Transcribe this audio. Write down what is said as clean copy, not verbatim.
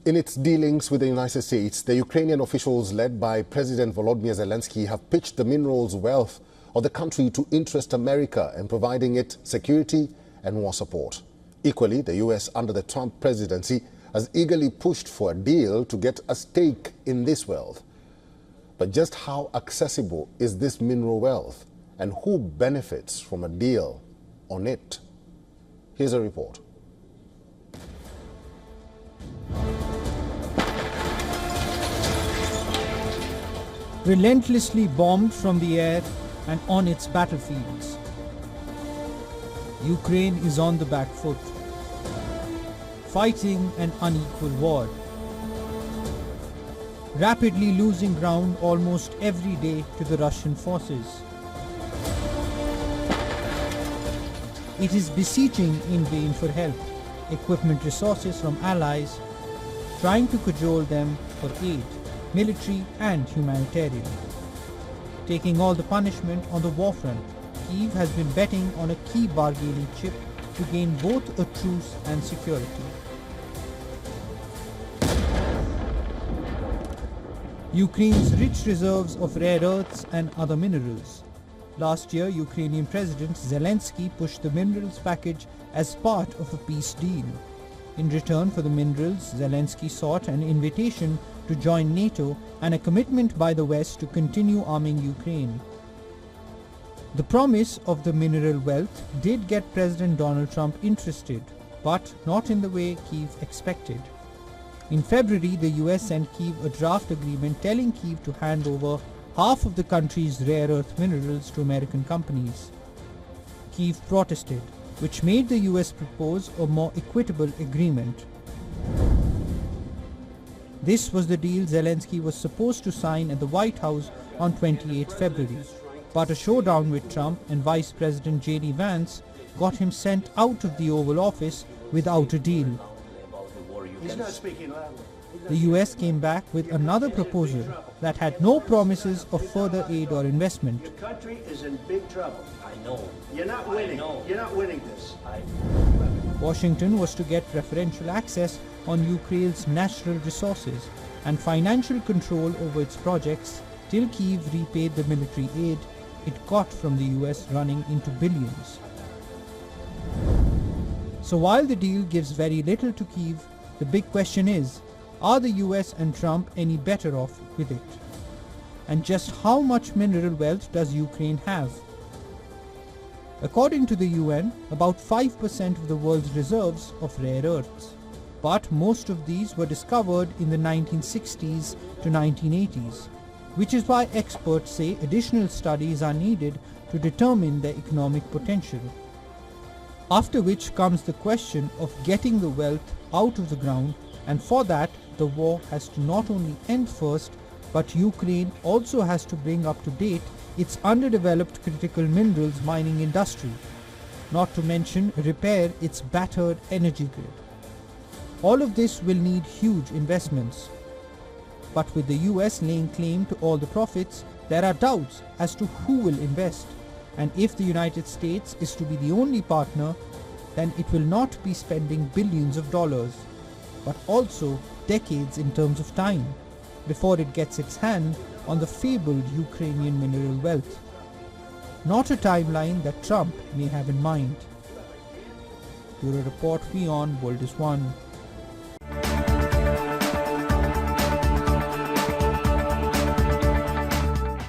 In its dealings with the United States, the Ukrainian officials led by President Volodymyr Zelensky have pitched the minerals wealth of the country to interest America in providing it security and war support. Equally, the U.S. under the Trump presidency has eagerly pushed for a deal to get a stake in this wealth. But just how accessible is this mineral wealth, and who benefits from a deal on it? Here's a report. Relentlessly bombed from the air and on its battlefields, Ukraine is on the back foot, fighting an unequal war, rapidly losing ground almost every day to the Russian forces. It is beseeching in vain for help, equipment, resources from allies, trying to cajole them for aid, military and humanitarian. Taking all the punishment on the war front, Kyiv has been betting on a key bargaining chip to gain both a truce and security. Ukraine's rich reserves of rare earths and other minerals. Last year, Ukrainian President Zelensky pushed the minerals package as part of a peace deal. In return for the minerals, Zelensky sought an invitation to join NATO and a commitment by the West to continue arming Ukraine. The promise of the mineral wealth did get President Donald Trump interested, but not in the way Kyiv expected. In February, the US sent Kyiv a draft agreement telling Kyiv to hand over half of the country's rare earth minerals to American companies. Kyiv protested, which made the US propose a more equitable agreement. This was the deal Zelensky was supposed to sign at the White House on 28 February. But a showdown with Trump and Vice President J.D. Vance got him sent out of the Oval Office without a deal. He's not speaking loudly. The US came back with another proposal that had no promises of further aid or investment. Your country is in big trouble. I know. You're not winning. You're not winning this. Washington was to get preferential access on Ukraine's natural resources and financial control over its projects till Kyiv repaid the military aid it got from the US, running into billions. So while the deal gives very little to Kyiv, the big question is, are the US and Trump any better off with it? And just how much mineral wealth does Ukraine have? According to the UN, about 5% of the world's reserves of rare earths. But most of these were discovered in the 1960s to 1980s, which is why experts say additional studies are needed to determine their economic potential. After which comes the question of getting the wealth out of the ground, and for that the war has to not only end first, but Ukraine also has to bring up to date its underdeveloped critical minerals mining industry, not to mention repair its battered energy grid. All of this will need huge investments. But with the US laying claim to all the profits, there are doubts as to who will invest. And if the United States is to be the only partner, then it will not be spending billions of dollars, but also decades in terms of time, before it gets its hand on the fabled Ukrainian mineral wealth. Not a timeline that Trump may have in mind. Bureau Report, WION, World is One.